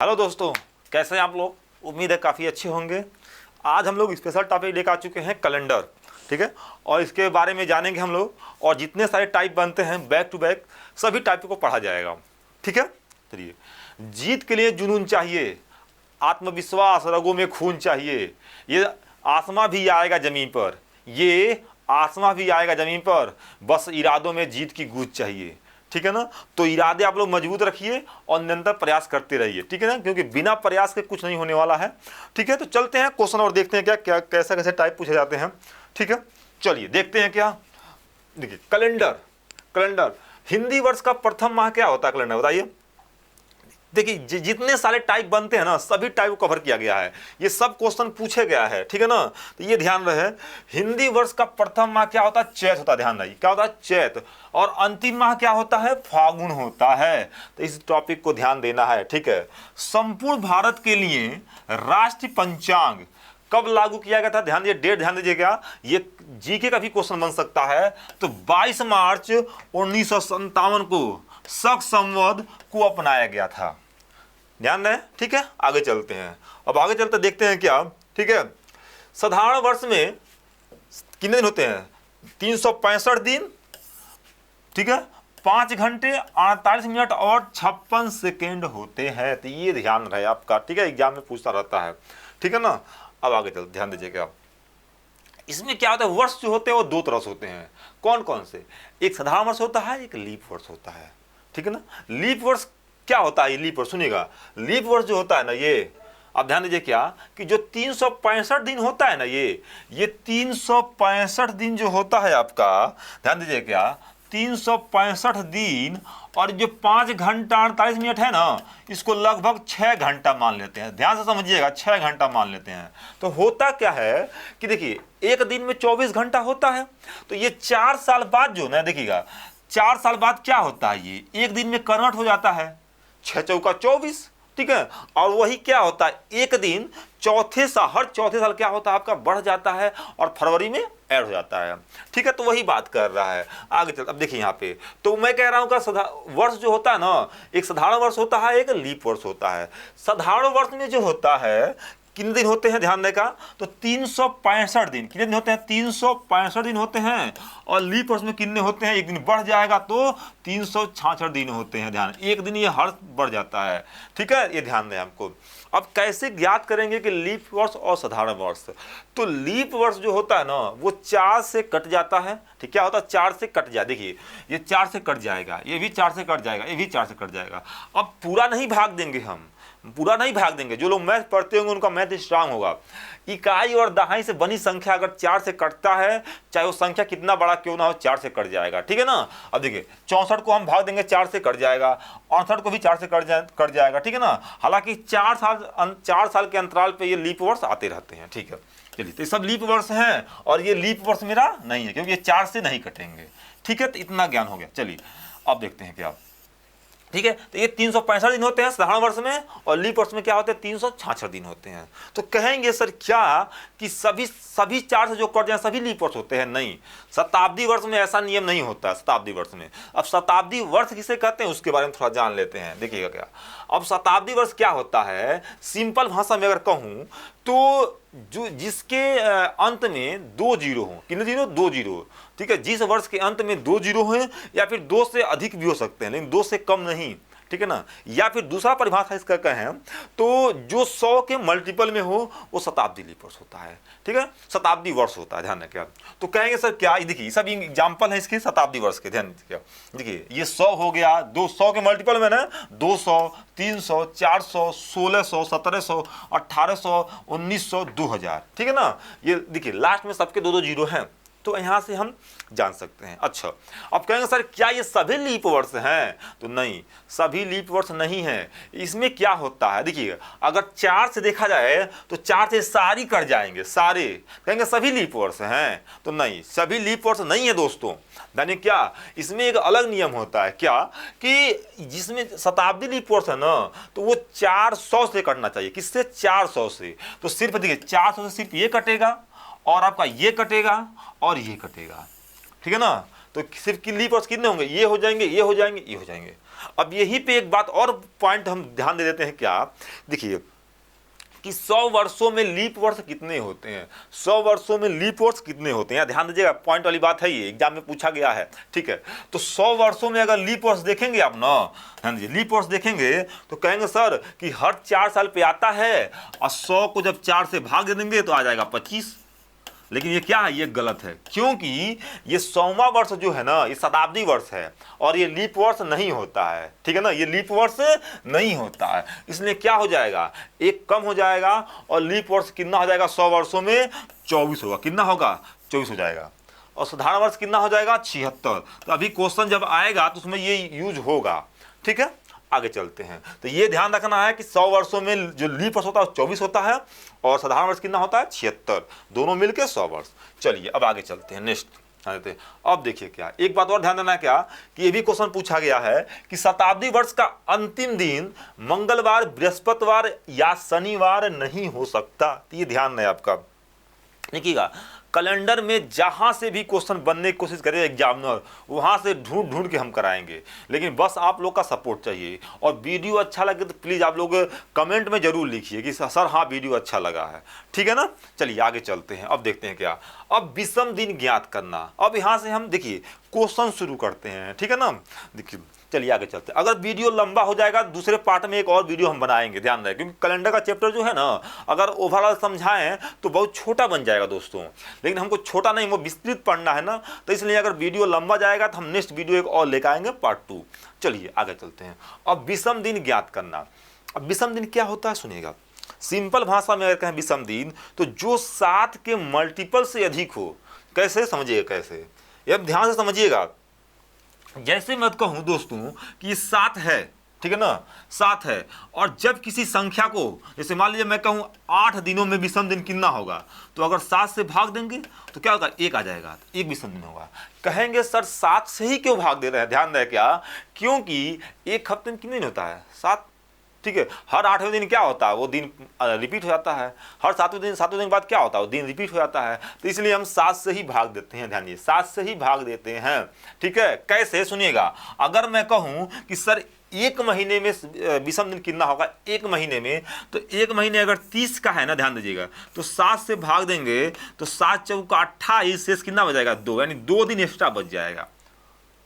Hello दोस्तों, कैसे हैं आप लोग। उम्मीद है काफ़ी अच्छे होंगे। आज हम लोग स्पेशल टॉपिक लेकर आ चुके हैं कैलेंडर, ठीक है। और इसके बारे में जानेंगे हम लोग, और जितने सारे टाइप बनते हैं बैक टू बैक सभी टाइप को पढ़ा जाएगा, ठीक है। चलिए, जीत के लिए जुनून चाहिए, आत्मविश्वास रगों में खून चाहिए, ये आसमां भी आएगा ज़मीन पर, ये आसमां भी आएगा ज़मीन पर, बस इरादों में जीत की गूंज चाहिए, ठीक है ना। तो इरादे आप लोग मजबूत रखिए और निरंतर प्रयास करते रहिए, ठीक है ना, क्योंकि बिना प्रयास के कुछ नहीं होने वाला है, ठीक है। तो चलते हैं क्वेश्चन और देखते हैं क्या क्या कैसे कैसे टाइप पूछे जाते हैं, ठीक है। चलिए देखते हैं क्या। देखिए कैलेंडर, कैलेंडर हिंदी वर्ष का प्रथम माह क्या होता है, कैलेंडर बताइए। देखिए जितने सारे टाइप बनते हैं ना सभी टाइप को कवर किया गया है, ये सब क्वेश्चन पूछे गया है, ठीक है ना। तो ये ध्यान रहे, हिंदी वर्ष का प्रथम माह क्या होता है, चैत होता है। ध्यान रहिए क्या होता है, चैत। और अंतिम माह क्या होता है, फागुन होता है। तो इस टॉपिक को ध्यान देना है, ठीक है। संपूर्ण भारत के लिए राष्ट्रीय पंचांग कब लागू किया गया था, ध्यान दीजिए, डेट ध्यान दीजिएगा, ये जीके का भी क्वेश्चन बन सकता है। तो 22 मार्च 1957 को शक संवत को अपनाया गया था, ध्यान दें, ठीक है। आगे चलते हैं, अब आगे चलते देखते हैं क्या, ठीक है। साधारण वर्ष में कितने दिन होते हैं, 365 दिन, ठीक है। 5 घंटे 48 मिनट और 56 सेकेंड होते हैं। तो ये ध्यान रहे आपका, ठीक है, एग्जाम में पूछता रहता है, ठीक है ना। अब आगे चलते ध्यान दीजिएगा, इसमें क्या होता है, वर्ष जो होते हैं वो दो तरह से होते हैं। कौन कौन से, एक साधारण वर्ष होता है, एक लीप वर्ष होता है, ठीक है ना। लीप वर्ष क्या होता है, लीप वर्ष सुनिएगा, लीप वर्ष जो होता है ना, ये अब ध्यान दीजिए क्या कि जो 365 दिन होता है ना, ये 365 दिन जो होता है आपका, ध्यान दीजिए क्या, 365 दिन और जो 5 घंटा 48 मिनट है ना, इसको लगभग 6 घंटा मान लेते हैं। ध्यान से समझिएगा, 6 घंटा मान लेते हैं। तो होता क्या है कि देखिए एक दिन में 24 घंटा होता है, तो ये 4 साल बाद जो ना, देखिएगा 4 साल बाद क्या होता है, ये एक दिन में कन्वर्ट हो जाता है, 6 चौका 24, ठीक है। और वही क्या होता है, एक दिन हर चौथे साल क्या होता है आपका बढ़ जाता है और फरवरी में ऐड हो जाता है, ठीक है। तो वही बात कर रहा है आगे चल। अब देखिए यहाँ पे तो मैं कह रहा हूँ का वर्ष जो होता है ना, एक साधारण वर्ष होता है, एक लीप वर्ष होता है। साधारण वर्ष में जो होता है कितने दिन होते हैं, ध्यान देगा, तो 365 दिन, कितने दिन होते हैं, 365 दिन होते हैं। और लीप वर्ष में कितने होते हैं, एक दिन बढ़ जाएगा तो 366 दिन होते हैं। ध्यान, एक दिन ये हर बढ़ जाता है, ठीक है, ये ध्यान दें हमको। अब कैसे ज्ञात करेंगे कि लीप वर्ष और साधारण वर्ष। तो लीप वर्ष जो होता है ना वो 4 से कट जाता है, ठीक, क्या होता है, 4 से कट जाए। देखिए ये 4 से कट जाएगा, ये भी 4 से कट जाएगा, ये भी 4 से कट जाएगा। अब पूरा नहीं भाग देंगे हम, पूरा नहीं भाग देंगे। जो लोग मैथ पढ़ते होंगे उनका मैथ स्ट्रांग होगा। इकाई और दहाई से बनी संख्या अगर 4 से कटता है, चाहे वो संख्या कितना बड़ा क्यों ना हो, 4 से कट जाएगा, ठीक है ना। अब देखिए 64 को हम भाग देंगे, 4 से कट जाएगा, 68 को भी 4 से कट जाएगा, ठीक है ना। हालांकि 4 साल के अंतराल पे ये लीप वर्ष आते रहते हैं, ठीक है। चलिए, तो सब लीप वर्ष हैं और ये लीप वर्ष मेरा नहीं है क्योंकि ये 4 से नहीं कटेंगे, ठीक है। तो इतना ज्ञान हो गया। चलिए अब देखते हैं क्या, ठीक है। तो ये 365 दिन होते हैं साधारण वर्ष में, और लीप वर्ष में क्या होते हैं, 366 दिन होते हैं। तो कहेंगे सर क्या कि सभी 4 से जो कट जाए सभी लीप वर्ष होते हैं, नहीं। शताब्दी वर्ष में ऐसा नियम नहीं होता है। शताब्दी वर्ष में, अब शताब्दी वर्ष किसे कहते हैं उसके बारे में थोड़ा जान लेते हैं, देखिएगा क्या। अब शताब्दी वर्ष क्या होता है, सिंपल भाषा में अगर कहूँ तो जो जिसके अंत में 2 जीरो हो, कितने जीरो, 2 जीरो, ठीक है। जिस वर्ष के अंत में 2 जीरो हैं, या फिर 2 से अधिक भी हो सकते हैं लेकिन 2 से कम नहीं, ठीक है ना। या फिर दूसरा परिभाषा इसका कहें तो जो 100 के मल्टीपल में हो वो शताब्दी लीप वर्ष होता है, ठीक है, शताब्दी वर्ष होता है, ध्यान रखिए। तो कहेंगे सर क्या, देखिए सब एग्जाम्पल है इसके शताब्दी वर्ष के, ध्यान दीजिए। देखिए ये 100 हो गया, 200 के मल्टीपल में ना 200, 300, 400, 1600, 1700, 1800, 1900, 2000, ठीक है ना। ये देखिए लास्ट में सबके 2 जीरो हैं, तो यहां से हम जान सकते हैं। अच्छा, अब कहेंगे सर क्या ये सभी लीप वर्ष हैं, तो नहीं, सभी लीप वर्ष नहीं है। इसमें क्या होता है, देखिए अगर 4 से देखा जाए तो 4 से सारी कट जाएंगे, सारे, कहेंगे सभी लीप वर्ष हैं, तो नहीं, सभी लीप वर्ष नहीं है दोस्तों। यानी क्या, इसमें एक अलग नियम होता है, क्या कि जिसमें शताब्दी लीप वर्ष है ना तो वो 400 से कटना चाहिए। किससे, 400 से। तो सिर्फ देखिए 400 से सिर्फ ये कटेगा और आपका ये कटेगा और ये कटेगा, ठीक है ना। तो सिर्फ लीप वर्ष कितने होंगे, ये हो जाएंगे, ये हो जाएंगे, ये हो जाएंगे। अब यहीं पे एक बात और पॉइंट हम ध्यान दे देते हैं, क्या देखिए कि 100 वर्षों में लीप वर्ष कितने होते हैं, 100 वर्षों में लीप वर्ष कितने होते हैं, ध्यान दीजिएगा, पॉइंट वाली बात है, ये एग्जाम में पूछा गया है, ठीक है। तो 100 वर्षों में अगर लीप वर्ष देखेंगे आप ना, ध्यान दीजिए, लीप वर्ष देखेंगे तो कहेंगे सर कि हर 4 साल पे आता है, और 100 को जब 4 से भाग दे देंगे तो आ जाएगा 25। लेकिन ये क्या है, ये गलत है, क्योंकि ये 100वां वर्ष जो है ना, ये शताब्दी वर्ष है और ये लीप वर्ष नहीं होता है, ठीक है ना, ये लीप वर्ष नहीं होता है। इसलिए क्या हो जाएगा, एक कम हो जाएगा और लीप वर्ष कितना हो जाएगा, 100 वर्षों में 24 होगा, कितना होगा, 24 हो जाएगा। और साधारण वर्ष कितना हो जाएगा, 76। तो अभी क्वेश्चन जब आएगा तो उसमें ये यूज होगा, ठीक है। आगे चलते हैं, तो ये ध्यान रखना है कि 100 वर्षों में जो लीप वर्ष होता है 24 होता है और साधारण वर्ष कितना होता है, 76, दोनों मिलके 100 वर्ष। चलिए अब आगे चलते हैं, नेक्स्ट देते हैं। अब देखिए क्या, एक बात और ध्यान देना है क्या, कि ये भी क्वेश्चन पूछा गया है कि शताब्दी वर्ष का अंतिम दिन मंगलवार, बृहस्पतिवार या शनिवार नहीं हो सकता। तो ये ध्यान है आपका, देखिएगा कैलेंडर में जहां से भी क्वेश्चन बनने की कोशिश करे एग्जामिनर, वहां से ढूंढ ढूंढ के हम कराएंगे, लेकिन बस आप लोग का सपोर्ट चाहिए। और वीडियो अच्छा लगे तो प्लीज़ आप लोग कमेंट में जरूर लिखिए कि सर हाँ वीडियो अच्छा लगा है, ठीक है ना। चलिए आगे चलते हैं, अब देखते हैं क्या, अब विषम दिन ज्ञात करना। अब यहाँ से हम देखिए क्वेश्चन शुरू करते हैं, ठीक है ना। देखिए चलिए आगे चलते हैं, अगर वीडियो लंबा हो जाएगा दूसरे पार्ट में एक और वीडियो हम बनाएंगे, ध्यान रहे, क्योंकि कैलेंडर का चैप्टर जो है ना, अगर ओवरऑल समझाएं तो बहुत छोटा बन जाएगा दोस्तों, लेकिन हमको छोटा नहीं, वो विस्तृत पढ़ना है ना, तो इसलिए अगर वीडियो लंबा जाएगा तो हम नेक्स्ट वीडियो एक और लेकर आएंगे, पार्ट 2। चलिए आगे चलते हैं, अब विषम दिन ज्ञात करना। अब विषम दिन क्या होता है सुनिएगा, सिंपल भाषा में अगर कहें विषम दिन, तो जो 7 के मल्टीपल से अधिक हो। कैसे समझिएगा, कैसे, ये ध्यान से समझिएगा। जैसे मैं कहूं दोस्तों कि 7 है, ठीक है ना, 7 है, और जब किसी संख्या को, जैसे मान लीजिए मैं कहूं 8 दिनों में विषम दिन कितना होगा, तो अगर 7 से भाग देंगे तो क्या होगा, 1 आ जाएगा, 1 विषम दिन होगा। कहेंगे सर 7 से ही क्यों भाग दे रहे हैं, ध्यान रहे क्या, क्योंकि एक हफ्ते में कितने दिन होता है, 7, ठीक है। हर 8वें दिन क्या होता है, वो दिन रिपीट हो जाता है, हर 7वें दिन बाद क्या होता है, वो दिन रिपीट हो जाता है, तो इसलिए हम 7 से ही भाग देते हैं, ध्यान दीजिए, 7 से ही भाग देते हैं, ठीक है। कैसे सुनिएगा, अगर मैं कहूं कि सर 1 महीने में विषम दिन कितना होगा, 1 महीने में, तो 1 महीने अगर 30 का है ना, ध्यान दीजिएगा, तो 7 से भाग देंगे तो 7 चौका 28, शेष कितना बच 2, यानी 2 दिन एक्स्ट्रा बच जाएगा,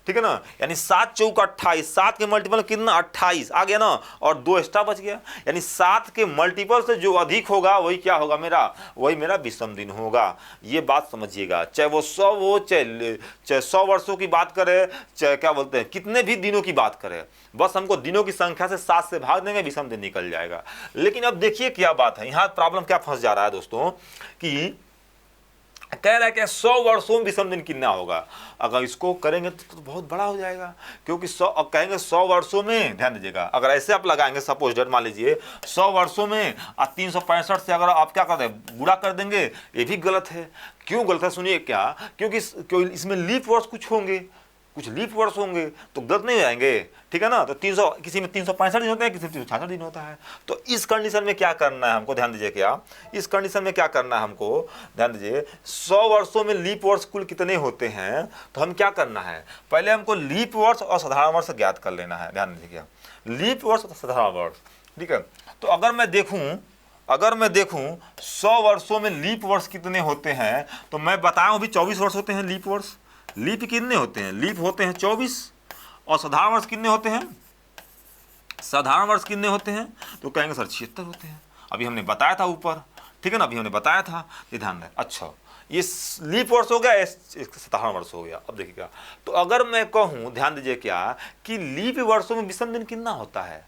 ठीक है ना। यानी 7 चौका 28, 7 के मल्टीपल कितना 28 आ गया ना, और 2 एक्स्ट्रा बच गया, यानी 7 के मल्टीपल से जो अधिक होगा वही क्या होगा मेरा, वही मेरा विषम दिन होगा। ये बात समझिएगा, चाहे वो 100 हो, चाहे 100 वर्षों की बात करें, चाहे क्या बोलते हैं कितने भी दिनों की बात करें, बस हमको दिनों की संख्या से 7 से भाग देंगे, विषम दिन निकल जाएगा। लेकिन अब देखिए क्या बात है, यहाँ प्रॉब्लम क्या फंस जा रहा है दोस्तों, कि कह रहा है कि 100 वर्षों में विषम दिन कितना होगा। अगर इसको करेंगे तो बहुत बड़ा हो जाएगा, क्योंकि 100 कहेंगे 100 वर्षों में, ध्यान दीजिएगा, अगर ऐसे आप लगाएंगे सपोज डेट, मान लीजिए 100 वर्षों में 365 से अगर आप क्या कर दें, गुणा कर देंगे, ये भी गलत है। क्यों गलत है सुनिए क्या, क्योंकि इसमें लीप वर्ष कुछ होंगे, कुछ लीप वर्ष होंगे, तो गलत नहीं हो जाएंगे, ठीक है ना। तो 300, किसी में 365 दिन होते हैं, किसी में 366 दिन होता है। तो इस कंडीशन में क्या करना है हमको, ध्यान दीजिए क्या, इस कंडीशन में क्या करना है हमको, ध्यान दीजिए, 100 वर्षों में लीप वर्ष कुल कितने होते हैं, तो हम क्या करना है, पहले हमको लीप वर्ष और साधारण वर्ष ज्ञात कर लेना है, ध्यान दीजिए क्या, लीप वर्ष और साधारण वर्ष, ठीक है। तो अगर मैं देखूं 100 वर्षों में लीप वर्ष कितने होते हैं, तो मैं बताऊं अभी 24 वर्ष होते हैं लीप वर्ष। लीप कितने होते हैं, लीप होते हैं 24, और साधारण वर्ष कितने होते हैं, साधारण वर्ष कितने होते हैं, तो कहेंगे सर 76 होते हैं। अभी हमने बताया था ऊपर, ठीक है ना, अभी हमने बताया था, ये ध्यान रहे। अच्छा, ये लीप वर्ष हो गया, साधारण वर्ष हो गया। अब देखिएगा, तो अगर मैं कहूँ, ध्यान दीजिए क्या, कि लीप वर्षों में विषम दिन कितना होता है,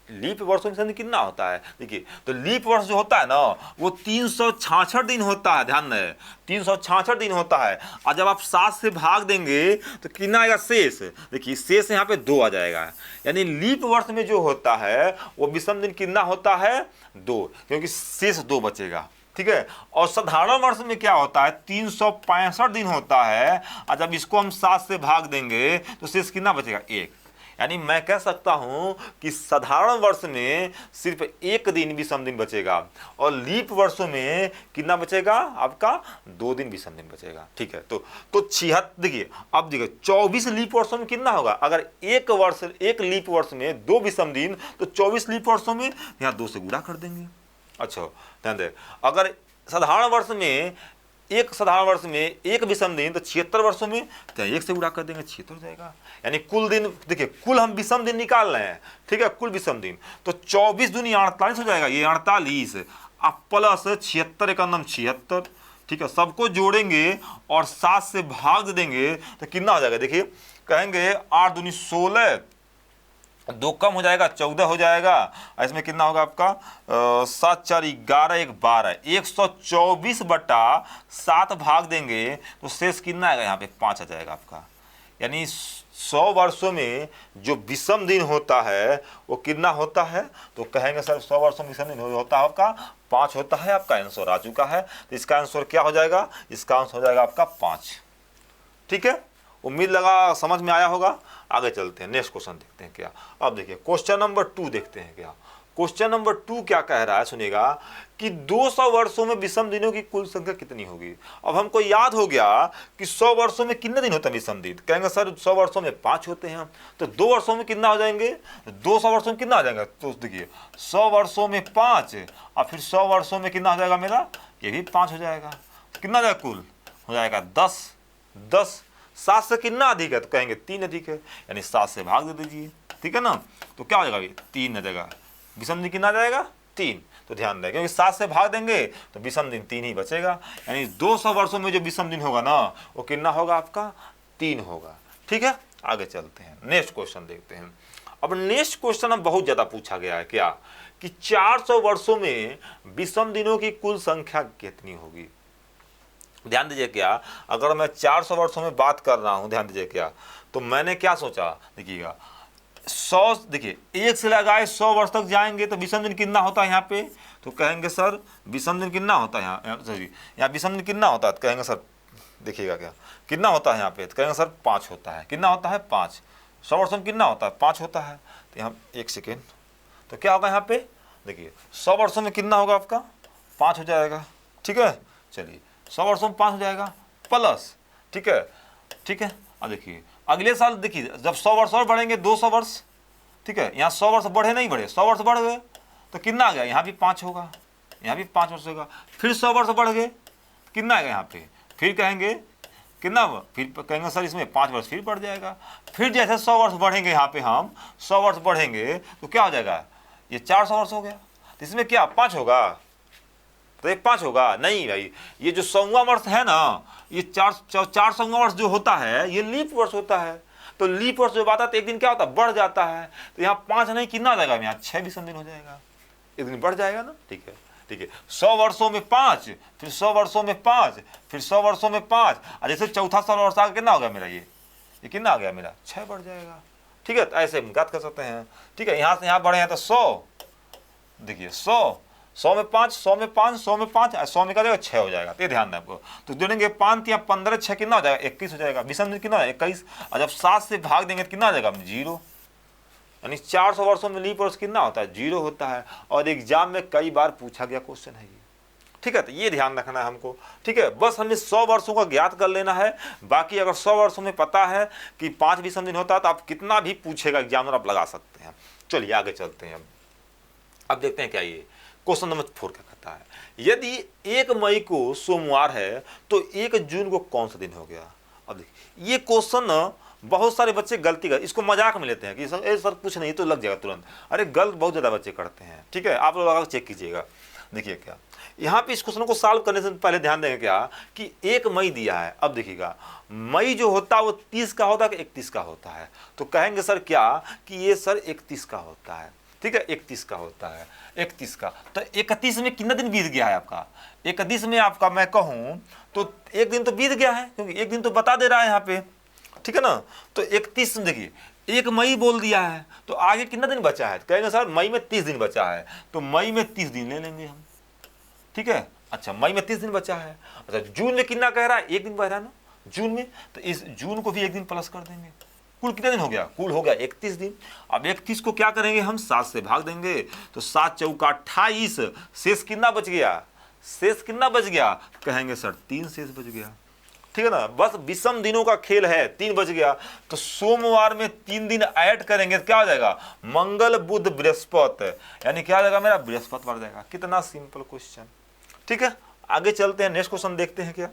लीप वर्षों में कितना होता है, देखिए, तो लीप वर्ष जो होता है ना, वो 366 दिन होता है, ध्यान रहे, 366 दिन होता है। और जब आप 7 से भाग देंगे तो कितना आएगा, शेष, देखिए शेष यहाँ पे 2 आ जाएगा, यानी लीप वर्ष में जो होता है वो विषम दिन कितना होता है, 2, क्योंकि शेष 2 बचेगा, ठीक है। और साधारण वर्ष में क्या होता है, 365 दिन होता है, और जब इसको हम 7 से भाग देंगे तो शेष कितना बचेगा, 1, यानी मैं कह सकता हूं कि साधारण वर्ष में सिर्फ एक दिन विषम दिन बचेगा और लीप वर्षों में कितना बचेगा आपका 2 दिन विषम दिन बचेगा। ठीक है, तो 76 देखिए, अब देखिए 24 लीप वर्षों में कितना होगा, अगर एक लीप वर्ष में 2 विषम दिन तो 24 लीप वर्षों में यहाँ 2 से गुणा कर देंगे। अच्छा ध्यान दे, अगर साधारण वर्ष में एक विषम दिन तो 76 वर्षों में तो 1 से गुणा कर देंगे, 76 हो जाएगा। यानी कुल दिन देखिए, कुल हम विषम दिन निकाल रहे हैं, ठीक है, कुल विषम दिन तो 24 दूनी 48 हो जाएगा, ये 48 अब प्लस 76 एक अंदम 76, ठीक है, सबको जोड़ेंगे और 7 से भाग देंगे तो कितना हो जाएगा, देखिए कहेंगे 8 दूनी 16, 2 कम हो जाएगा 14 हो जाएगा, इसमें कितना होगा आपका 7 4 11 1 12, 124 बटा 7 भाग देंगे तो शेष कितना आएगा, यहाँ पे 5 आ जाएगा आपका। यानी 100 वर्षों में जो विषम दिन होता है वो कितना होता है, तो कहेंगे सर 100 वर्षों में विषम दिन होता है आपका 5 होता है। आपका आंसर आ चुका है, तो इसका आंसर क्या हो जाएगा, इसका आंसर हो जाएगा आपका 5। ठीक है, उम्मीद लगा समझ में आया होगा। आगे चलते हैं, नेक्स्ट क्वेश्चन देखते हैं क्या। अब देखिए क्वेश्चन नंबर 2 देखते हैं क्या। क्वेश्चन नंबर 2 क्या कह रहा है, सुनिएगा कि 200 वर्षों में विषम दिनों की कुल संख्या कितनी होगी। अब हमको याद हो गया कि 100 वर्षों में कितने दिन होते हैं विषम दिन, कहेंगे सर 100 वर्षों में 5 होते हैं, तो 2 वर्षों में कितना हो जाएंगे, 200 वर्षों में कितना आ जाएगा, तो देखिए 100 वर्षों में 5 और फिर 100 वर्षों में कितना हो जाएगा मेरा, ये भी 5 हो जाएगा, कितना हो जाएगा, कुल हो जाएगा 10। 7 से कितना अधिक है, तो कहेंगे 3 अधिक है, यानी 7 से भाग दे दीजिए, ठीक है ना, तो क्या हो जाएगा, 3 आ जाएगा, विषम दिन कितना आ जाएगा 3। तो ध्यान दें, क्योंकि 7 से भाग देंगे तो विषम दिन 3 ही बचेगा, यानी 200 वर्षों में जो विषम दिन होगा ना वो कितना होगा आपका 3 होगा। ठीक है, आगे चलते हैं, नेक्स्ट क्वेश्चन देखते हैं। अब नेक्स्ट क्वेश्चन अब बहुत ज्यादा पूछा गया है क्या, कि 400 वर्षों में विषम दिनों की कुल संख्या कितनी होगी। ध्यान दीजिए क्या, अगर मैं 400 वर्षों में बात कर रहा हूं, ध्यान दीजिए क्या, तो मैंने क्या सोचा, देखिएगा 100, देखिए 1 से लगाए 100 वर्ष तक जाएंगे तो विषम दिन कितना होता है यहाँ पे, तो कहेंगे सर विषम दिन कितना होता है यहाँ विषम दिन कितना होता है, तो कहेंगे सर देखिएगा क्या कितना होता है यहाँ पे, तो कहेंगे सर 5 होता है, कितना होता है 5। 100 वर्षों में कितना होता है 5 होता है, तो यहाँ 1 सेकेंड, तो क्या होगा यहाँ पे, देखिए 100 वर्षों में कितना होगा आपका 5 हो जाएगा। ठीक है, चलिए 100 वर्षों में 5 हो जाएगा प्लस, ठीक है। अब देखिए अगले साल देखिए जब 100 वर्ष और बढ़ेंगे 200 वर्ष, ठीक है, यहाँ 100 वर्ष बढ़े नहीं बढ़े, 100 वर्ष बढ़ गए तो कितना आ गया, यहाँ भी 5 होगा, यहाँ भी 5 वर्ष होगा, फिर 100 वर्ष बढ़ गए कितना आएगा यहाँ पे, फिर कहेंगे कितना, फिर कहेंगे सर इसमें 5 वर्ष फिर बढ़ जाएगा, फिर जैसे 100 वर्ष बढ़ेंगे यहाँ पे हम 100 वर्ष बढ़ेंगे तो क्या हो जाएगा, ये 400 वर्ष हो गया, तो इसमें क्या 5 होगा, तो ये 5 होगा नहीं भाई, ये जो 100वां वर्ष है ना, ये 400वां वर्ष जो होता है ये लीप वर्ष होता है, तो लीप वर्ष जब आता है तो एक दिन क्या होता है बढ़ जाता है, तो यहाँ 5 नहीं कितना आ जाएगा, यहाँ 6 विषम दिन हो जाएगा, एक दिन बढ़ जाएगा ना। ठीक है 100 वर्षों में 5, फिर 100 वर्षों में 5, फिर 100 वर्षों में 5, और जैसे चौथा 100 वर्ष आगे कितना हो गया मेरा, ये कितना आ गया मेरा 6 बढ़ जाएगा। ठीक है, तो ऐसे हम बात कर सकते हैं। ठीक है, यहाँ से यहाँ बढ़े हैं तो 100, देखिए 100 में 5, 100 में 5, 100 में 5, 100 में क्या जाएगा 6 हो जाएगा, ये ध्यान दें आपको। तो जोड़ेंगे 5 या 15 6 कितना हो जाएगा 21 हो जाएगा, विषम दिन कितना 21, और जब 7 से भाग देंगे तो कितना आ जाएगा 0, यानी 400 वर्षों में लीप वर्ष कितना होता है 0 होता है, और एग्जाम में कई बार पूछा गया क्वेश्चन है ये। ठीक है, तो ये ध्यान रखना है हमको। ठीक है, बस हमें 100 वर्षों का ज्ञात कर लेना है, बाकी अगर 100 वर्षों में पता है कि 5 विषम दिन होता है तो आप कितना भी पूछेगा एग्जामिनर आप लगा सकते हैं। चलिए आगे चलते हैं, अब देखते हैं क्या ये क्वेश्चन नंबर 4 क्या कहता है, यदि 1 मई को सोमवार है तो 1 जून को कौन सा दिन हो गया। अब देखिए ये क्वेश्चन बहुत सारे बच्चे गलती कर, इसको मजाक में लेते हैं कि सर कुछ नहीं तो लग जाएगा तुरंत, अरे गलत बहुत ज़्यादा बच्चे करते हैं। ठीक है, आप लोग चेक कीजिएगा। देखिए क्या यहाँ पे इस क्वेश्चन को सॉल्व करने से पहले ध्यान देंगे क्या कि 1 मई दिया है। अब देखिएगा मई जो होता है वो 30 का होता है कि 31 का होता है, तो कहेंगे सर क्या कि ये सर 31 का होता है। ठीक है, 31 का होता है, 31 का, तो 31 में कितना दिन बीत गया है आपका, 31 में आपका मैं कहूँ तो एक दिन तो बीत गया है, क्योंकि एक दिन तो बता दे रहा है यहाँ पे। ठीक है ना, तो 31 में देखिए 1 मई बोल दिया है, तो आगे कितना दिन बचा है, कहेंगे सर मई में 30 दिन बचा है, तो मई में 30 दिन ले लेंगे हम। ठीक है, अच्छा मई में 30 दिन बचा है। अच्छा जून में कितना कह रहा है, 1 दिन बच रहा है ना जून में, तो इस जून को भी 1 दिन प्लस कर देंगे। कुल कितने दिन हो गया? कुल हो गया 31 दिन। अब 31 को क्या करेंगे हम? 7 से भाग देंगे, तो 7 चौका 28, शेष कितना बच गया? शेष कितना बच गया? कहेंगे सर 3 शेष बच गया, ठीक है ना। बस विषम दिनों का खेल है, 3 बच गया, तो सोमवार में 3 दिन ऐड करेंगे तो क्या हो जाएगा? मंगल बुध बृहस्पति, यानी क्या हो जाएगा मेरा? बृहस्पतिवार जाएगा। कितना सिंपल क्वेश्चन, ठीक है। आगे चलते हैं, नेक्स्ट क्वेश्चन देखते हैं क्या।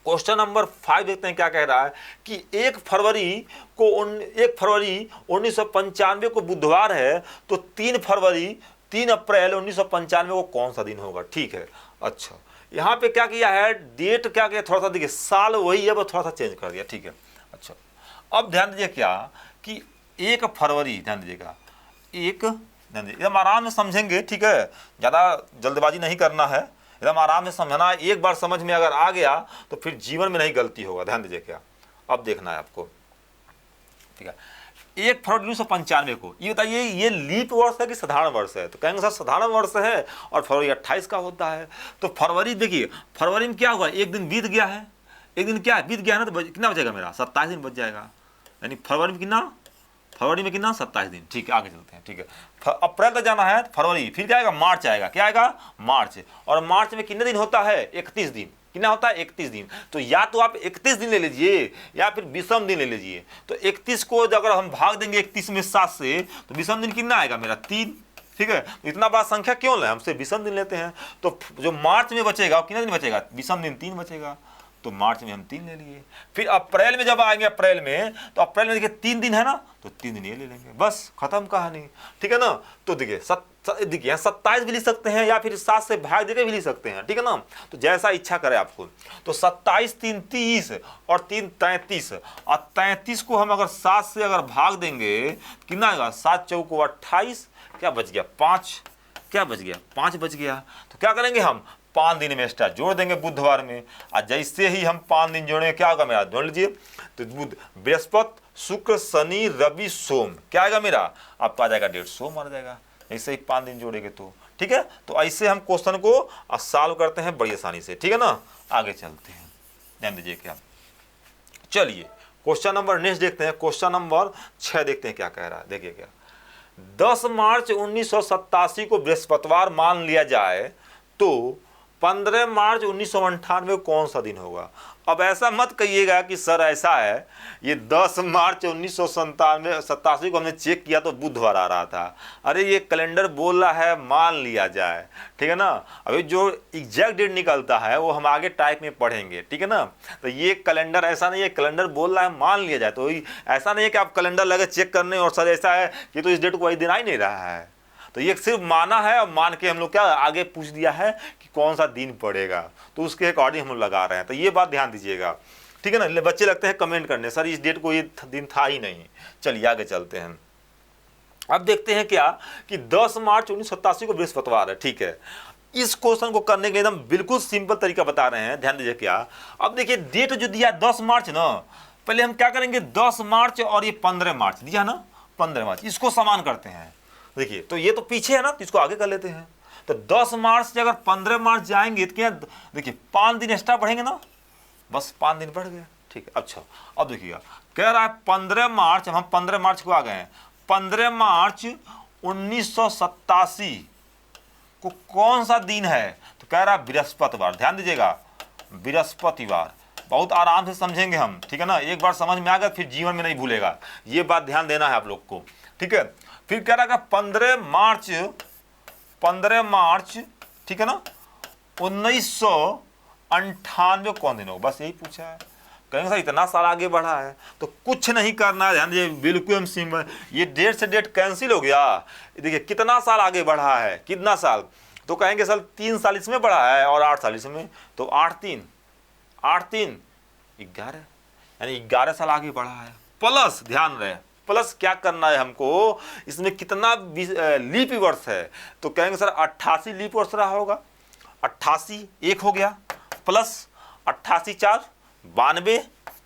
क्वेश्चन नंबर 5 देखते हैं क्या कह रहा है कि 1 फरवरी 1995 को बुधवार है, तो 3 अप्रैल 1995 को कौन सा दिन होगा? ठीक है, अच्छा यहाँ पे क्या किया है? डेट क्या किया? थोड़ा सा देखिए, साल वही है, बस थोड़ा सा चेंज कर दिया, ठीक है। अच्छा अब ध्यान दीजिए क्या कि 1 फरवरी, ध्यान दीजिएगा, ध्यान दीजिए, एकदम आराम से समझेंगे, ठीक है, ज़्यादा जल्दबाजी नहीं करना है, एकदम आराम से समझना। एक बार समझ में अगर आ गया तो फिर जीवन में नहीं गलती होगा। ध्यान दीजिए क्या, अब देखना है आपको, ठीक है। 1 फरवरी 1995 को, ये बताइए ये लीप वर्ष है कि साधारण वर्ष है? तो कहेंगे सर साधारण वर्ष है और फरवरी 28 का होता है। तो फरवरी देखिए, फरवरी में क्या हुआ? एक दिन बीत गया है, एक दिन क्या बीत गया है ना, तो कितना बचेगा मेरा? 27 दिन बच जाएगा, यानी फरवरी में कितना? 27 दिन, ठीक है। आगे चलते हैं, ठीक है। अप्रैल तक जाना है, फरवरी, फिर क्या आएगा? मार्च आएगा, क्या आएगा? मार्च। और मार्च में कितने दिन होता है? 31 दिन। कितना होता है? 31 दिन। तो या तो आप 31 दिन ले लीजिए या फिर विषम दिन ले लीजिए। तो 31 को अगर हम भाग देंगे 31 में 7 से, तो विषम दिन कितना आएगा मेरा? 3, ठीक है। तो इतना बड़ा संख्या क्यों लें, हमसे विषम दिन लेते हैं। तो जो मार्च में बचेगा कितना दिन बचेगा? विषम दिन 3 बचेगा, तो मार्च में हम 3 ले लिए। फिर अप्रैल में जब आएंगे, अप्रैल में, तो अप्रैल में देखिए 3 दिन है ना, तो 3 दिन ये ले लेंगे, बस खत्म कहानी, ठीक है ना। तो देखिए देखिए 27 भी लिख सकते हैं या फिर 7 से भाग देकर भी लिख सकते हैं, ठीक है ना। तो जैसा इच्छा करे आपको। तो 27 3 30 और 3 33, और 33 को हम अगर 7 से अगर भाग देंगे कितना आएगा? 7 चौको 28, क्या बच गया? 5, क्या बच गया? 5 बच गया। तो क्या करेंगे हम? 5 दिन में एक्स्ट्रा जोड़ देंगे बुधवार में, और जैसे ही हम 5 दिन जोड़ेंगे क्या होगा मेरा? जोड़ लीजिए, तो बुध बृहस्पति शुक्र शनि रवि सोम, क्या आएगा मेरा? आपका आ जाएगा 1.5 सोम आ जाएगा, ऐसे ही 5 दिन जोड़ेंगे तो, ठीक है। तो ऐसे हम क्वेश्चन को सॉल्व करते हैं बड़ी आसानी से, ठीक है ना। आगे चलते हैं, ध्यान दीजिए क्या। चलिए क्वेश्चन नंबर नेक्स्ट देखते हैं, क्वेश्चन नंबर 6 देखते हैं क्या कह रहा है। देखिए क्या, 10 मार्च 1987 को बृहस्पतिवार मान लिया जाए तो 15 मार्च 1998 कौन सा दिन होगा? अब ऐसा मत कहिएगा कि सर ऐसा है, ये 10 मार्च 1987 को हमने चेक किया तो बुधवार आ रहा था। अरे ये कैलेंडर बोल रहा है मान लिया जाए, ठीक है ना। अभी जो एग्जैक्ट डेट निकलता है वो हम आगे टाइप में पढ़ेंगे, ठीक है ना। तो ये कैलेंडर ऐसा नहीं है, कैलेंडर बोल रहा है मान लिया जाए, तो ऐसा नहीं है कि आप कैलेंडर लगे चेक करने और सर ऐसा है कि तो इस डेट को वही दिन आ ही नहीं रहा है। तो ये सिर्फ माना है और मान के हम लोग क्या आगे पूछ दिया है कि कौन सा दिन पड़ेगा, तो उसके अकॉर्डिंग हम लोग लगा रहे हैं। तो ये बात ध्यान दीजिएगा, ठीक है ना। बच्चे लगते हैं कमेंट करने, सर इस डेट को ये दिन था ही नहीं। चलिए आगे चलते हैं। अब देखते हैं क्या कि 10 मार्च 1987 को बृहस्पतिवार है, ठीक है। इस क्वेश्चन को करने के लिए हम बिल्कुल सिंपल तरीका बता रहे हैं, ध्यान दीजिए क्या। अब देखिए डेट जो दिया 10 मार्च ना, पहले हम क्या करेंगे? 10 मार्च और ये 15 मार्च दिया ना, 15 मार्च, इसको समान करते हैं। देखिए तो ये तो पीछे है ना, तो इसको आगे कर लेते हैं। तो 10 मार्च से अगर 15 मार्च जाएंगे तो क्या, देखिए 5 दिन एक्स्ट्रा बढ़ेंगे ना, बस 5 दिन बढ़ गया, ठीक है। अच्छा अब देखिएगा, कह रहा है 15 मार्च, हम 15 मार्च को आ गए हैं। 15 मार्च 1987 को कौन सा दिन है? तो कह रहा है बृहस्पतिवार। ध्यान दीजिएगा, बृहस्पतिवार, बहुत आराम से समझेंगे हम, ठीक है ना। एक बार समझ में आ गया फिर जीवन में नहीं भूलेगा, ये बात ध्यान देना है आप लोग को, ठीक है। फिर कह रहा है 15 मार्च, ठीक है ना, 1998 कौन दिन होगा? बस यही पूछा है। कहेंगे सर इतना साल आगे बढ़ा है, तो कुछ नहीं करना है, ध्यान दीजिए, बिल्कुल हम सिंपल, ये डेट से डेट कैंसिल हो गया। देखिए कितना साल आगे बढ़ा है, कितना साल? तो कहेंगे सर 3 साल इसमें बढ़ा है और 8 साल इसमें, तो 8 3 11, यानी 11 साल आगे बढ़ा है। प्लस ध्यान रहे, प्लस क्या करना है हमको, इसमें कितना लीप वर्ष है? तो कहेंगे सर 88 लीप वर्ष रहा होगा। 88 एक हो गया, प्लस 88 4 92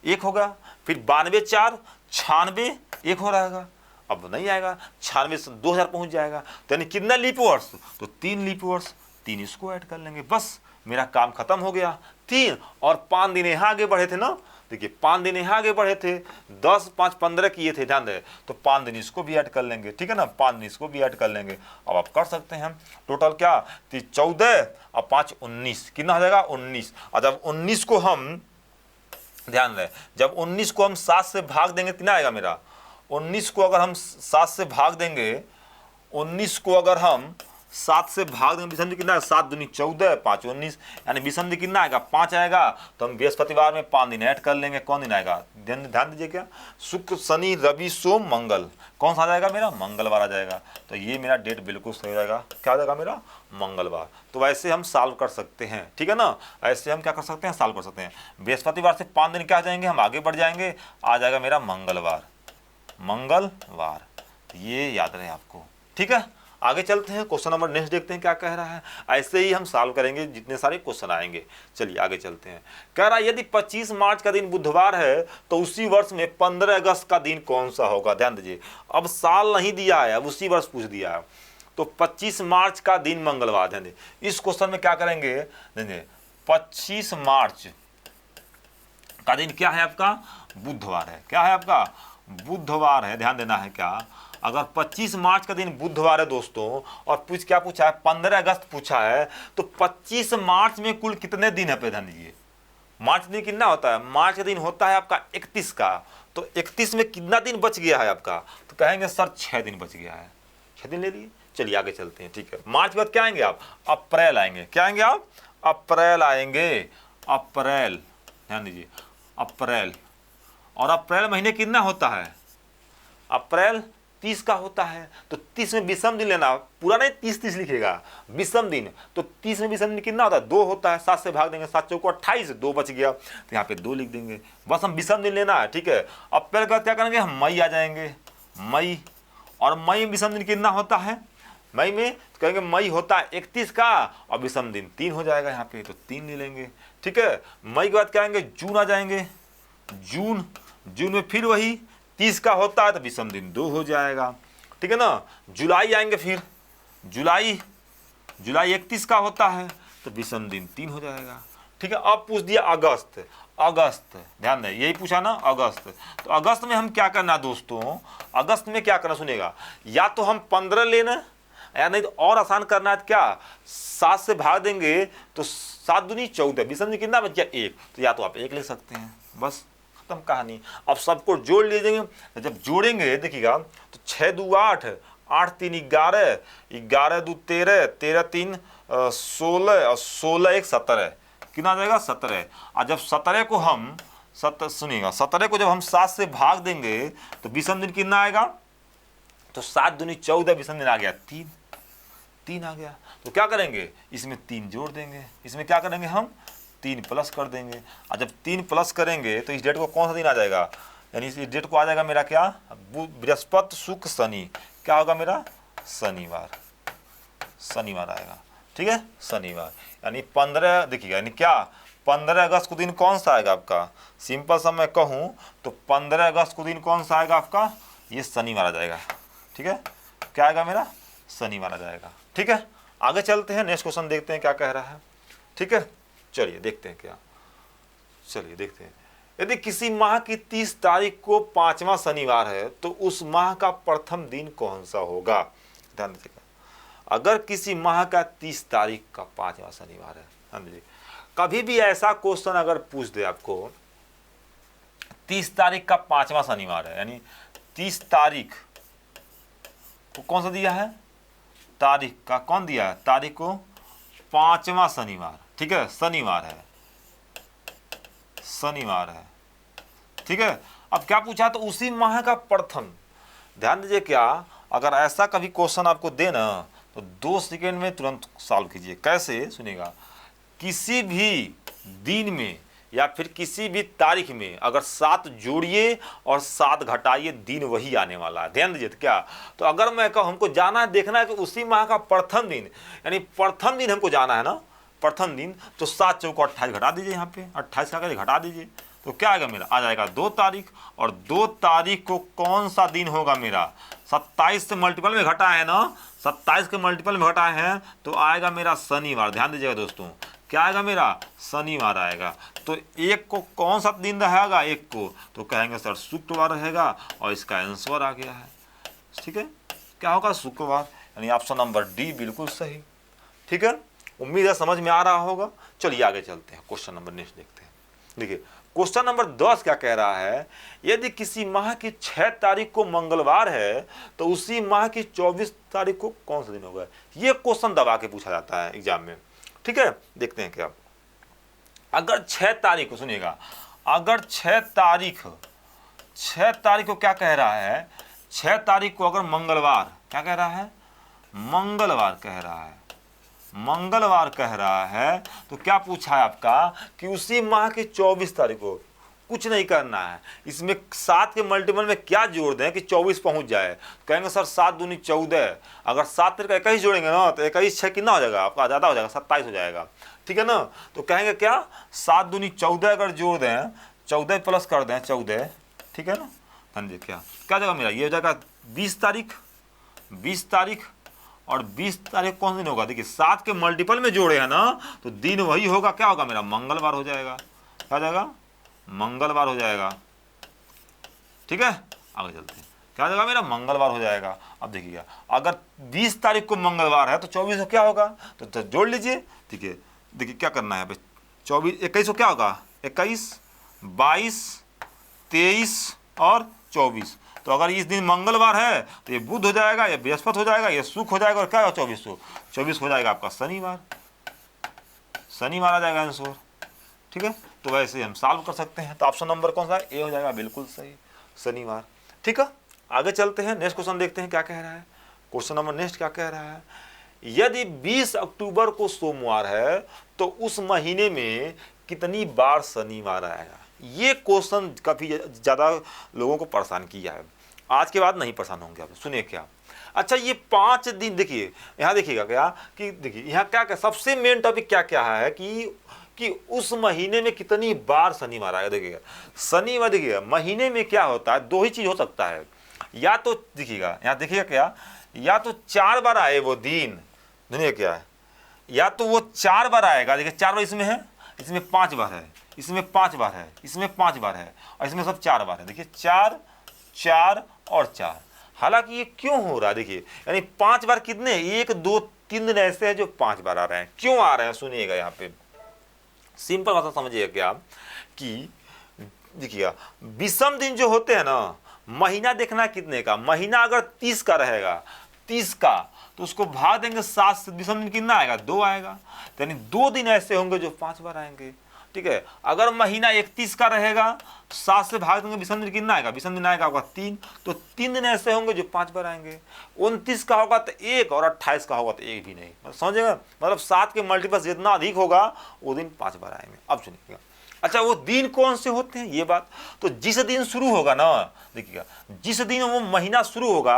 एक होगा, फिर 92 4 96 एक हो रहेगा। अब नहीं आएगा, 96 से 2000 पहुंच जाएगा, तो यानी कितना लीप वर्ष? तो 3 लीप वर्ष, 3 इसको ऐड कर लेंगे, बस मेरा काम खत्म हो गया। 3 और 5 दिन यहाँ आगे बढ़े थे ना, देखिए 5 दिन यहाँ आगे बढ़े थे, 10 5 15 किए थे, ध्यान दें, तो 5 दिन इसको भी ऐड कर लेंगे, ठीक है ना, 5 दिन इसको भी ऐड कर लेंगे। अब आप कर सकते हैं टोटल क्या, 14 और 5 19, कितना हो जाएगा 19। और जब 19 को हम, ध्यान दें, जब 19 को हम 7 से भाग देंगे कितना आएगा मेरा, 19 को अगर हम 7 से भाग देंगे, 19 को अगर हम 7 से भाग देंगे, विषम कितना है, 7 दूनी 14, 5 19, यानी विषम कितना आएगा 5 आएगा। तो हम बृहस्पतिवार में 5 दिन ऐड कर लेंगे, कौन दिन आएगा, ध्यान दीजिए क्या, शुक्र शनि रवि सोम मंगल, कौन सा आ जाएगा मेरा, मंगलवार आ जाएगा। तो ये मेरा डेट बिल्कुल सही हो जाएगा, क्या हो जाएगा मेरा, मंगलवार। तो वैसे हम सॉल्व कर सकते हैं, ठीक है ना, ऐसे हम क्या कर सकते हैं, सॉल्व कर सकते हैं। बृहस्पतिवार से 5 दिन क्या आ जाएंगे, हम आगे बढ़ जाएंगे, आ जाएगा मेरा मंगलवार, मंगलवार, ये याद रहे आपको, ठीक है। आगे चलते हैं, क्वेश्चन नंबर नेक्स्ट देखते हैं क्या कह रहा है। ऐसे ही हम सॉल्व करेंगे जितने सारे क्वेश्चन आएंगे। चलिए आगे चलते हैं। कह रहा है यदि 25 मार्च का दिन बुधवार है तो उसी वर्ष में 15 अगस्त का दिन कौन सा होगा। ध्यान दीजिए, अब साल नहीं दिया है, अब उसी वर्ष पूछ दिया है। तो 25 मार्च का दिन मंगलवार, ध्यान दीजिए इस क्वेश्चन में क्या करेंगे, देखिए 25 मार्च का दिन क्या है आपका, बुधवार है, क्या है आपका, बुधवार है। ध्यान देना है क्या, अगर 25 मार्च का दिन बुधवार है दोस्तों, और क्या पूछा है, 15 अगस्त पूछा है, तो 25 मार्च में कुल कितने दिन है, पे ध्यान दीजिए, मार्च दिन कितना होता है, मार्च का दिन होता है आपका 31 का, तो 31 में कितना दिन बच गया है आपका, तो कहेंगे सर 6 दिन बच गया है, 6 दिन ले लिए। चलिए आगे चलते हैं, ठीक है। मार्च के बाद क्या आएंगे आप, अप्रैल आएंगे, क्या आएंगे आप, अप्रैल आएंगे, अप्रैल, ध्यान दीजिए अप्रैल, और अप्रैल महीने कितना होता है, अप्रैल 30 का होता है, तो 30 में विषम दिन लेना, पूरा नहीं 30 लिखेगा, विषम दिन, तो 30 में विषम दिन कितना होता है, 2 होता है, 7 से भाग देंगे, 7 चौको 28, 2 बच गया, तो यहाँ पे 2 लिख देंगे, बस हम विषम दिन लेना है, ठीक है। अप्रैल का क्या करेंगे, हम मई आ जाएंगे, मई, और मई में विषम दिन कितना होता है, मई में तो कहेंगे मई होता है 31 का, और विषम दिन 3 हो जाएगा यहाँ पे, तो 3 ले लेंगे, ठीक है। मई के बाद क्या आएंगे, जून आ जाएंगे, जून, जून में फिर वही 30 का होता है, तो विषम दिन 2 हो जाएगा, ठीक है ना। जुलाई आएंगे, फिर जुलाई, जुलाई 31 का होता है, तो विषम दिन 3 हो जाएगा, ठीक है। अब पूछ दिया अगस्त, अगस्त, ध्यान दें यही पूछा ना, अगस्त, तो अगस्त में हम क्या करना दोस्तों, अगस्त में क्या करना सुनेगा, या तो हम 15 लेना, या नहीं तो और आसान करना है, क्या 7 से भाग देंगे, तो 7 दूनी 14, विषम दिन कितना बच गया 1, तो या तो आप 1 ले सकते हैं, बस खत्म कहानी। अब सबको जोड़ लीजिएंगे, जब जोड़ेंगे देखिएगा, तो 6 2 8, 8 3 11, 11 2 13, 13 3 16, और 16 1 17, कितना आ जाएगा 17। और जब 17 को हम सुनिएगा, 17 को जब हम 7 से भाग देंगे, तो विषम दिन कितना आएगा, तो 7 दूनी 14, विषम दिन आ गया 3 आ गया। तो क्या करेंगे, इसमें 3 जोड़ देंगे, इसमें क्या करेंगे हम 3 प्लस कर देंगे, और जब 3 प्लस करेंगे तो इस डेट को कौन सा दिन आ जाएगा, यानी इस डेट को आ जाएगा मेरा क्या, बृहस्पति शुक्र शनि, क्या होगा मेरा, शनिवार, शनिवार आएगा, ठीक है, शनिवार, यानी 15, देखिएगा यानी क्या 15 अगस्त को दिन कौन सा आएगा आपका, सिंपल सा मैं कहूँ तो 15 अगस्त को दिन कौन सा आएगा आपका, ये शनिवार आ जाएगा, ठीक है, क्या आएगा मेरा, शनिवार आ जाएगा, ठीक है। आगे चलते हैं, नेक्स्ट क्वेश्चन देखते हैं क्या कह रहा है, ठीक है। चलिए देखते हैं क्या, चलिए देखते हैं, यदि किसी माह की 30 तारीख को 5वां शनिवार है तो उस माह का प्रथम दिन कौन सा होगा। ध्यान दीजिएगा, अगर किसी माह का 30 तारीख का 5वां शनिवार है, ध्यान दीजिए, कभी भी ऐसा क्वेश्चन अगर पूछ दे आपको 30 तारीख का 5वां शनिवार है, यानी 30 तारीख को कौन सा दिया है, तारीख का कौन दिया है, तारीख को 5वां शनिवार, ठीक है, शनिवार है, शनिवार है, ठीक है। अब क्या पूछा, तो उसी माह का प्रथम, ध्यान दीजिए क्या, अगर ऐसा कभी क्वेश्चन आपको दे ना, तो 2 सेकेंड में तुरंत सॉल्व कीजिए। कैसे, सुनिएगा, किसी भी दिन में या फिर किसी भी तारीख में अगर 7 जोड़िए और 7 घटाइए, दिन वही आने वाला है। ध्यान दीजिए, तो क्या, तो अगर मैं कहूँ हमको जाना है, देखना है कि उसी माह का प्रथम दिन, यानी प्रथम दिन हमको जाना है ना, प्रथम दिन, तो 7 चौको 28 घटा दीजिए, यहाँ पे 28 का करके घटा दीजिए, तो क्या आएगा मेरा, आ जाएगा 2 तारीख, और 2 तारीख को कौन सा दिन होगा मेरा, 27 से मल्टीपल में घटा है ना, 27 के मल्टीपल में घटाए हैं, तो आएगा मेरा शनिवार। ध्यान दीजिएगा दोस्तों, क्या आएगा मेरा, शनिवार आएगा। तो एक को कौन सा दिन रहेगा, एक को, तो कहेंगे सर शुक्रवार रहेगा, और इसका आंसर आ गया है। ठीक है, क्या होगा, शुक्रवार, यानी ऑप्शन नंबर डी बिल्कुल सही। ठीक है, उम्मीद है समझ में आ रहा होगा। चलिए आगे चलते हैं, क्वेश्चन नंबर नेक्स्ट देखते हैं। देखिए क्वेश्चन नंबर 10 क्या कह रहा है, यदि किसी माह की 6 तारीख को मंगलवार है तो उसी माह की 24 तारीख को कौन सा दिन होगा। ये क्वेश्चन दबा के पूछा जाता है एग्जाम में। ठीक है, देखते हैं क्या। अगर 6 तारीख को, सुनिएगा, अगर 6 तारीख को क्या कह रहा है, 6 तारीख को अगर मंगलवार, क्या कह रहा है, मंगलवार कह रहा है, मंगलवार कह रहा है, तो क्या पूछा है आपका कि उसी माह की 24 तारीख को, कुछ नहीं करना है, इसमें 7 के मल्टीपल में क्या जोड़ दें कि 24 पहुंच जाए। कहेंगे सर 7 दूनी 14, अगर 7 तारीख का 21 जोड़ेंगे ना तो 21 6 कितना हो जाएगा आपका, ज़्यादा हो जाएगा, 27 हो जाएगा। ठीक है ना, तो कहेंगे क्या, 7 दूनी 14 अगर जोड़ दें, 14 प्लस कर दें 14, ठीक है ना, हाँ जी, क्या क्या जाएगा मेरा, ये हो जाएगा 20 तारीख, 20 तारीख, और 20 तारीख कौन सा दिन होगा, देखिए 7 के मल्टीपल में जोड़े हैं ना तो दिन वही होगा, क्या होगा मेरा, मंगलवार हो जाएगा। क्या जाएगा, मंगलवार हो जाएगा। ठीक है, आगे चलते हैं, क्या जाएगा मेरा, मंगलवार हो जाएगा। अब देखिएगा, अगर 20 तारीख को मंगलवार है तो 24 को क्या होगा, तो जोड़ लीजिए। ठीक है, देखिए क्या करना है, 24 21 को क्या होगा, 21 22 23 और 24। तो अगर इस दिन मंगलवार है तो ये बुध हो जाएगा, ये बृहस्पति हो जाएगा, ये शुक्र हो जाएगा, और क्या होगा 24 हो जाएगा आपका शनिवार, शनिवार आ जाएगा आंसर। ठीक है, तो वैसे हम सॉल्व कर सकते हैं। तो ऑप्शन नंबर कौन सा है, ए हो जाएगा, बिल्कुल सही, शनिवार। ठीक है, आगे चलते हैं, नेक्स्ट क्वेश्चन देखते हैं क्या कह रहा है। क्वेश्चन नंबर नेक्स्ट क्या कह रहा है, यदि 20 अक्टूबर को सोमवार है तो उस महीने में कितनी बार शनिवार आएगा। ये क्वेश्चन काफ़ी ज़्यादा लोगों को परेशान किया है, आज के बाद नहीं परेशान होंगे आप, सुनिए क्या। अच्छा, ये 5 दिन, देखिए यहाँ देखिएगा क्या कि, देखिए यहाँ क्या क्या सबसे मेन टॉपिक क्या क्या है कि उस महीने में कितनी बार शनिवार आएगा। देखिएगा शनिवार, देखिएगा महीने में क्या होता है, 2 ही चीज़ हो सकता है, या तो देखिएगा यहाँ देखिएगा क्या, या तो 4 बार आए वो दिन, दुनिया क्या है, या तो वो 4 बार आएगा। देखिए 4 बार इसमें है, इसमें 5 बार है, इसमें 5 बार है, इसमें 5 बार है, और इसमें सब 4 बार है। देखिए 4 4 और 4। हालांकि ये क्यों हो रहा है, देखिए यानी 5 बार कितने, 1 2 3 दिन ऐसे हैं जो 5 बार आ रहे हैं। क्यों आ रहे हैं, सुनिएगा यहाँ पे सिंपल बात समझिएगा क्या, कि देखिएगा विषम दिन जो होते हैं ना, महीना देखना कितने का, महीना अगर 30 का रहेगा, 30 का, तो उसको भाग देंगे 7 से, विषम दिन कितना आएगा, 2 आएगा। यानी 2 दिन ऐसे होंगे जो 5 बार आएंगे। ठीक है, अगर महीना 31 का रहेगा, 7 से भाग देंगे, विषम दिन कितना आएगा, विषम दिन आएगा होगा 3, तो 3 दिन ऐसे होंगे जो 5 बार आएंगे। 29 का होगा तो 1, और 28 का होगा तो 1 भी नहीं, मतलब समझेगा, मतलब 7 के मल्टीपल जितना अधिक होगा वो दिन 5 बार आएंगे। अब सुनिएगा, अच्छा वो दिन कौन से होते हैं ये बात, तो जिस दिन शुरू होगा ना, देखिएगा जिस दिन वो महीना शुरू होगा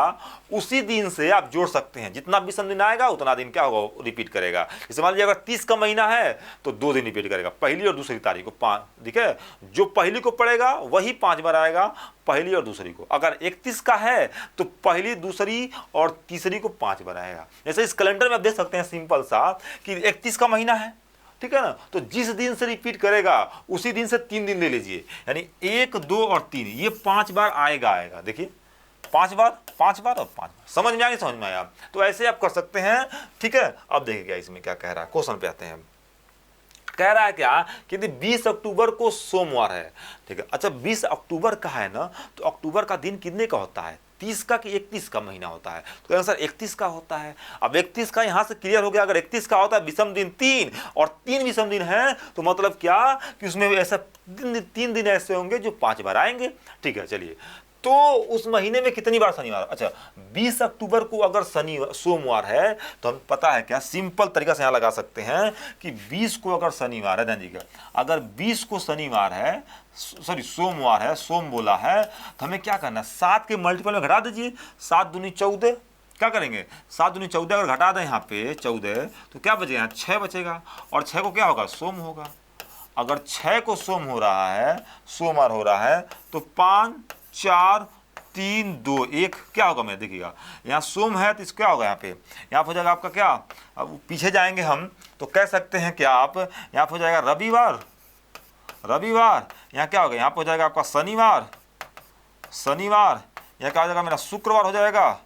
उसी दिन से आप जोड़ सकते हैं, जितना विषम दिन आएगा उतना दिन क्या होगा, रिपीट करेगा। जैसे मान लीजिए अगर 30 का महीना है तो 2 दिन रिपीट करेगा, पहली और दूसरी तारीख को 5, ठीक है, जो पहली को पड़ेगा वही 5 बार आएगा, पहली और दूसरी को। अगर 31 का है तो पहली, दूसरी और तीसरी को 5 बार आएगा। जैसे इस कैलेंडर में आप देख सकते हैं सिंपल सा कि 31 का महीना है, ठीक है ना, तो जिस दिन से रिपीट करेगा उसी दिन से 3 दिन ले लीजिए, यानी 1 2 और 3, ये 5 बार आएगा। देखिए 5 बार और 5 बार, समझ में आ गई, समझ में आया। तो ऐसे आप कर सकते हैं। ठीक है, अब देखिएगा इसमें क्या कह रहा है, क्वेश्चन पे आते हैं। कह रहा है क्या कि 20 अक्टूबर को सोमवार है, ठीक है। अच्छा 20 अक्टूबर का है ना, तो अक्टूबर का दिन कितने का होता है, 30 का कि 31 का महीना होता है, तो आंसर 31 का होता है। अब 31 का यहाँ से क्लियर हो गया, अगर 31 का होता है विषम दिन 3 और 3 विषम दिन है, तो मतलब क्या कि उसमें ऐसा 3 दिन ऐसे होंगे जो 5 बार आएंगे। ठीक है, चलिए तो उस महीने में कितनी बार शनिवार, अच्छा 20 अक्टूबर को अगर सोमवार है तो हम पता है क्या, सिंपल तरीका से यहाँ लगा सकते हैं कि 20 को अगर शनिवार है, ध्यान दीजिएगा, अगर 20 को शनिवार है, सॉरी सोमवार है, सोम बोला है, तो हमें क्या करना है, 7 के मल्टीपल में घटा दीजिए, 7 दूनी 14, क्या करेंगे 7 दूनी 14 अगर घटा दें यहाँ पे 14, तो क्या बचेगा यहाँ 6 बचेगा, और 6 को क्या होगा, सोम होगा। अगर 6 को सोम हो रहा है, सोमवार हो रहा है, तो 5 4 3 2 1 क्या होगा मेरा, देखिएगा यहाँ सोम है तो इसको क्या होगा, यहाँ पे हो जाएगा आपका क्या, अब पीछे जाएंगे हम तो कह सकते हैं क्या आप, यहाँ पे हो जाएगा रविवार, यहाँ क्या होगा, यहाँ पे हो जाएगा आपका शनिवार, यहाँ क्या हो जाएगा मेरा शुक्रवार हो जाएगा,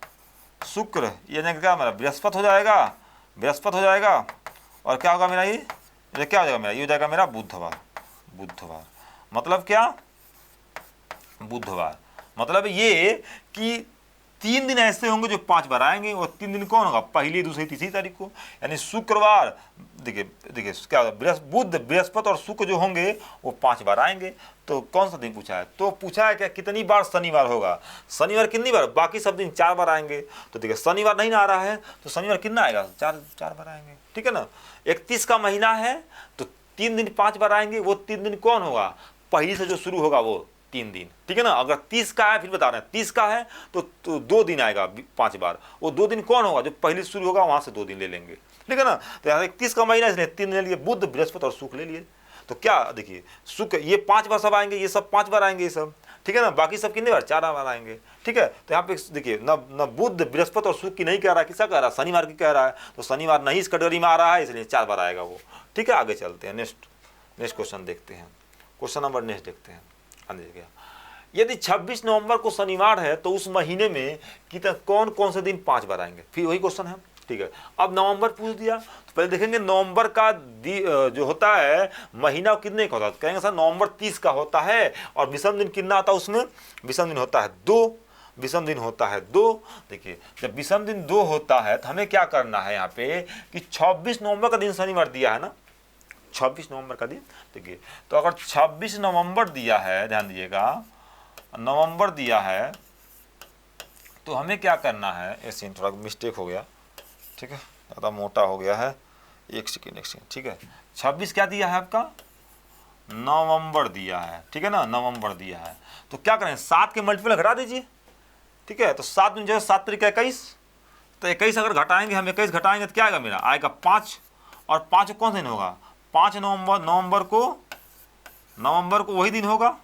शुक्र, ये क्या मेरा बृहस्पति हो जाएगा, और क्या होगा मेरा ये क्या हो जाएगा मेरा, ये हो जाएगा मेरा बुधवार, मतलब क्या, बुधवार, मतलब ये कि 3 दिन ऐसे होंगे जो 5 बार आएंगे, और 3 दिन कौन होगा, पहली, दूसरी, तीसरी तारीख को, यानी शुक्रवार, देखिए क्या बुध, बृहस्पति और शुक्र जो होंगे वो 5 बार आएंगे। तो कौन सा दिन पूछा है, तो पूछा है क्या कितनी बार शनिवार होगा, शनिवार कितनी बार, बाकी सब दिन 4 बार आएंगे, तो देखिए शनिवार नहीं आ रहा है तो शनिवार कितना आएगा, 4 बार आएंगे, ठीक है ना। 31 का महीना है तो 3 दिन 5 बार आएंगे, वो 3 दिन कौन होगा, पहली से जो शुरू होगा वो 3 दिन, ठीक है ना। अगर 30 का है, फिर बता रहे हैं 30 का है तो 2 दिन आएगा 5 बार, वो 2 दिन कौन होगा, जो पहले शुरू होगा वहां से 2 दिन ले लेंगे, ठीक है ना। तो यहाँ 31 का महीना इसलिए 3 ले लिए, बुध, बृहस्पति और शुक्र ले लिए, तो क्या देखिए शुक्र ये 5 बार सब आएंगे, ये सब 5 बार आएंगे ये सब, ठीक है ना। बाकी सब कितने बार, 4 बार आएंगे, ठीक है। तो यहाँ पे देखिए न बुध, बृहस्पति और शुक्र की नहीं कह रहा, किसका कह रहा है, शनिवार की कह रहा है, तो शनिवार नहीं इस कैटेगरी में आ रहा है, इसलिए 4 बार आएगा वो, ठीक है। आगे चलते हैं, नेक्स्ट क्वेश्चन देखते हैं, क्वेश्चन नंबर नेक्स्ट देखते हैं। देखिए यदि 26 नवंबर को शनिवार है तो उस महीने में कितना कौन कौन से दिन 5 बार आएंगे, फिर वही क्वेश्चन है, ठीक है। अब नवंबर पूछ दिया तो पहले देखेंगे नवंबर का जो होता है महीना कितने का होता है, कहेंगे सर नवंबर 30 का होता है, और विषम दिन कितना आता है उसमें, विषम दिन होता है 2, विषम दिन होता है 2। देखिए जब विषम दिन 2 होता है तो हमें क्या करना है यहाँ पे कि 26 नवंबर का दिन शनिवार दिया है ना, 26 नवंबर का दिन, देखिए तो अगर 26 नवंबर दिया है, ध्यान दीजिएगा नवंबर दिया है तो हमें क्या करना है, ऐसे थोड़ा मिस्टेक हो गया, ठीक है, ज़्यादा मोटा हो गया है, एक सेकेंड, ठीक है। 26 क्या दिया है आपका, नवंबर दिया है, ठीक है ना, नवंबर दिया है, तो क्या करें 7 के मल्टीपल घटा दीजिए, ठीक है। तो 7 में जो है 7 तरीका 21, तो 21 अगर घटाएंगे हम, 21 घटाएंगे तो क्या आएगा मेरा, आएगा 5, और 5 कौन सा दिन होगा, 5 नवंबर को वही दिन होगा,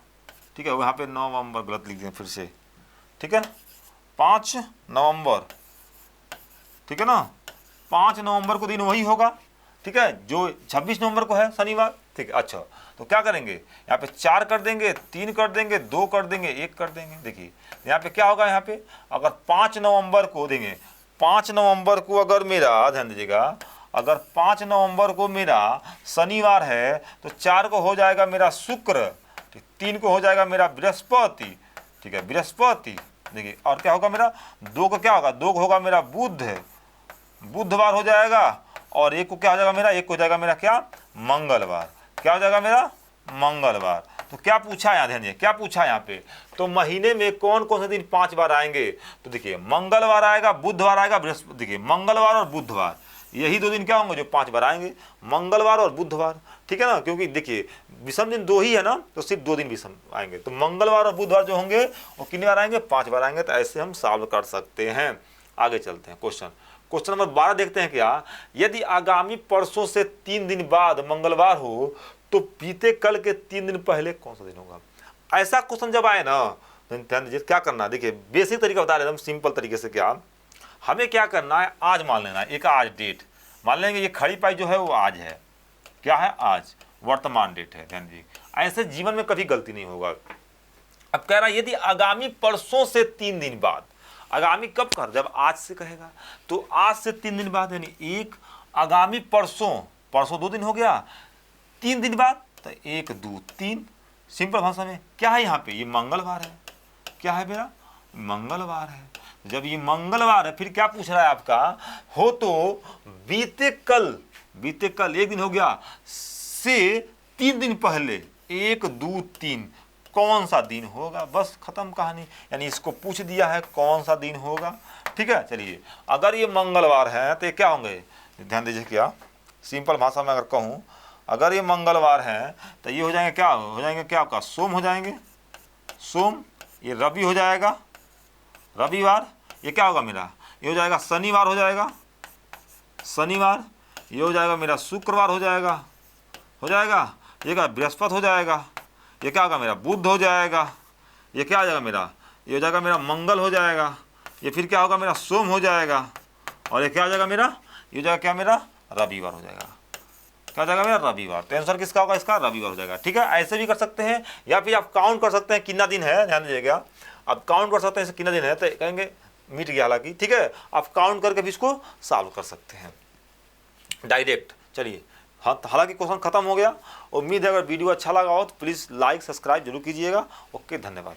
ठीक है। यहाँ पे नवंबर गलत लिख दिए फिर से, ठीक है, 5 नवंबर, ठीक है ना, 5 नवंबर को दिन वही होगा, ठीक है, जो 26 नवंबर को है शनिवार, ठीक है। अच्छा तो क्या करेंगे, यहाँ पे 4 कर देंगे, 3 कर देंगे, 2 कर देंगे, 1 कर देंगे। देखिए यहाँ पे क्या होगा, यहाँ पे अगर 5 नवंबर को देंगे, 5 नवंबर को अगर मेरा, ध्यान दीजिएगा, अगर 5 नवंबर को मेरा शनिवार है तो 4 को हो जाएगा मेरा शुक्र, 3 को हो जाएगा मेरा बृहस्पति, ठीक है, बृहस्पति, देखिए, और क्या होगा मेरा 2 को क्या होगा, 2 को होगा मेरा बुधवार हो जाएगा, और 1 को क्या हो जाएगा मेरा, 1 को हो जाएगा मेरा क्या, मंगलवार, क्या हो जाएगा मेरा, मंगलवार। तो क्या पूछा यहाँ, ध्यान दीजिए क्या पूछा यहाँ पे, तो महीने में कौन कौन से दिन 5 बार आएंगे, तो देखिए मंगलवार आएगा, बुधवार आएगा, बृहस्पति, देखिए मंगलवार और बुधवार, यही 2 दिन क्या होंगे जो 5 बार आएंगे, मंगलवार और बुधवार, ठीक है ना, क्योंकि देखिए विषम दिन 2 ही है ना, तो सिर्फ 2 दिन विषम आएंगे, तो मंगलवार और बुधवार जो होंगे वो कितनी बार आएंगे, 5 बार आएंगे। तो ऐसे हम सॉल्व कर सकते हैं। आगे चलते हैं, क्वेश्चन नंबर 12 देखते हैं क्या, यदि आगामी परसों से 3 दिन बाद मंगलवार हो तो बीते कल के 3 दिन पहले कौन सा दिन होगा। ऐसा क्वेश्चन जब आए ना तो ध्यान दीजिए क्या करना, देखिए बेसिक तरीका बता रहे हैं, सिंपल तरीके से, क्या हमें क्या करना है, आज मान लेना है, एक आज डेट मान लेंगे, ये खड़ी पाई जो है वो आज है, क्या है, आज वर्तमान डेट है, ध्यान दीजिए, ऐसे जीवन में कभी गलती नहीं होगा। अब कह रहा है यदि आगामी परसों से 3 दिन बाद, आगामी कब कर, जब आज से कहेगा तो आज से 3 दिन बाद, यानी एक आगामी परसों 2 दिन हो गया, 3 दिन बाद तो 1 2 3, सिंपल भाषा में क्या है, यहाँ पे ये मंगलवार है, क्या है मेरा, मंगलवार है। जब ये मंगलवार है फिर क्या पूछ रहा है आपका, हो तो बीते कल 1 दिन हो गया से 3 दिन पहले 1 2 3 कौन सा दिन होगा, बस खत्म कहानी, यानी इसको पूछ दिया है कौन सा दिन होगा, ठीक है। चलिए अगर ये मंगलवार है तो ये क्या होंगे, ध्यान दीजिए, क्या सिंपल भाषा में अगर कहूँ, अगर ये मंगलवार है तो ये हो जाएंगे क्या, आपका सोम हो जाएंगे, सोम, ये रवि हो जाएगा, रविवार, ये क्या होगा मेरा, ये हो जाएगा शनिवार, हो जाएगा शनिवार, ये हो जाएगा मेरा शुक्रवार, हो जाएगा ये क्या बृहस्पति हो जाएगा, ये क्या होगा मेरा बुध हो जाएगा, ये क्या आ जाएगा मेरा ये हो जाएगा मेरा मंगल हो जाएगा, ये फिर क्या होगा मेरा सोम हो जाएगा, और ये क्या हो जाएगा मेरा, ये हो जाएगा क्या मेरा रविवार हो जाएगा। क्या हो जाएगा मेरा रविवार। तो आंसर किसका होगा इसका, रविवार हो जाएगा। ठीक है, ऐसे भी कर सकते हैं, या फिर आप काउंट कर सकते हैं कितना दिन है, ध्यान दीजिएगा, आप काउंट कर सकते हैं कितना दिन है, तो कहेंगे मिट गया हालांकि। ठीक है, आप काउंट करके भी इसको सॉल्व कर सकते हैं डायरेक्ट। चलिए, हाँ, हालांकि क्वेश्चन खत्म हो गया। उम्मीद है अगर वीडियो अच्छा लगा हो तो प्लीज़ लाइक सब्सक्राइब जरूर कीजिएगा। ओके, धन्यवाद।